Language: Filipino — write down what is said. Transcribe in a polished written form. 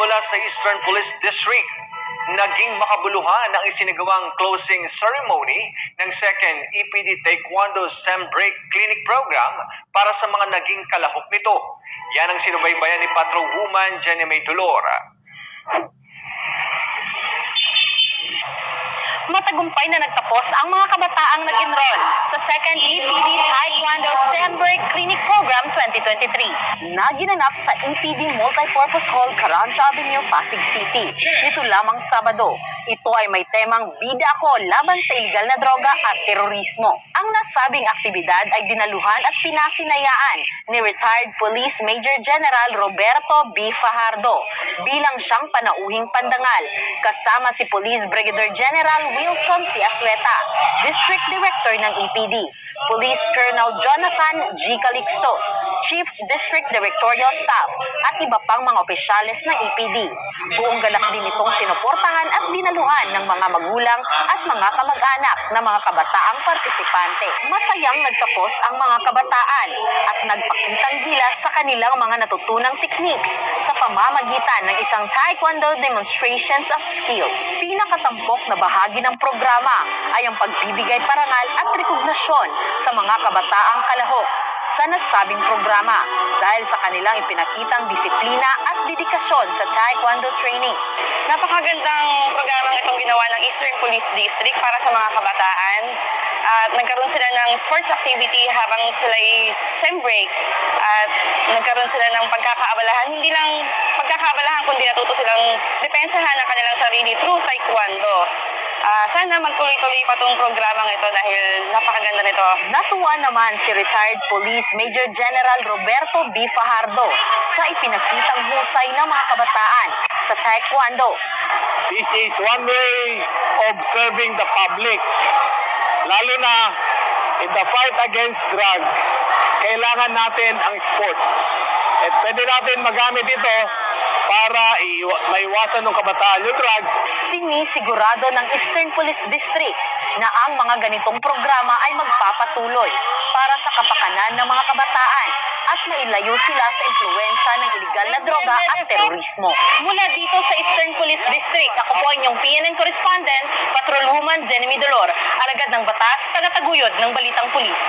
mula sa Eastern Police District, naging makabuluhan ang isinagawang closing ceremony ng second EPD Taekwondo Sem Break Clinic Program para sa mga naging kalahok nito. Yan ang sinubaybayan ni Patrolwoman Jenny May Dolor. Matagumpay na nagtapos ang mga kabataang nag-enroll sa second EPD Taekwondo Sem Break Clinic Program 2023 na ginanap sa EPD Multipurpose Hall, Carranza Avenue, Pasig City. Nito lamang Sabado. Ito ay may temang Bida Ako laban sa iligal na droga at terorismo. Ang nasabing aktibidad ay dinaluhan at pinasinayaan ni retired Police Major General Roberto B. Fajardo bilang siyang panauhing pandangal, kasama si Police Brigadier General Wilson C. Asueta, District Director ng EPD, Police Colonel Jonathan G. Calixto, Chief District Directorial Staff at iba pang mga opisyales ng EPD. Buong galak din itong sinuportahan at dinaluhan ng mga magulang at mga kamag-anak ng mga kabataang partisipante. Masayang nagtapos ang mga kabataan at nagpakitang gilas sa kanilang mga natutunang techniques sa pamamagitan ng isang Taekwondo demonstrations of skills. Pinakatampok na bahagi ng programa ay ang pagbibigay parangal at rekognasyon sa mga kabataang kalahok sa nasabing programa dahil sa kanilang ipinakitang disiplina at dedikasyon sa Taekwondo training. Napakagandang programang itong ginawa ng Eastern Police District para sa mga kabataan. At nagkaroon sila ng sports activity habang sila'y sem break at nagkaroon sila ng pagkakaabalahan. Hindi lang pagkakaabalahan kundi natuto silang depensahan ang kanilang sarili through Taekwondo. Sana magtuloy-tuloy pa itong programang ito dahil napakaganda nito. Natuwa naman si retired Police Major General Roberto B. Fajardo sa ipinakitang husay ng mga kabataan sa Taekwondo. This is one way of serving the public. Lalo na in the fight against drugs, kailangan natin ang sports. At pwede natin magamit ito para maiwasan ng kabataan yung drugs. Sinisigurado ng Eastern Police District na ang mga ganitong programa ay magpapatuloy para sa kapakanan ng mga kabataan at mailayo sila sa impluwensya ng iligal na droga at terorismo. Mula dito sa Eastern Police District, ako po inyong PNN correspondent, Patrolwoman Jenny Dolor, alagad ng batas, tagataguyod ng Balitang Pulis.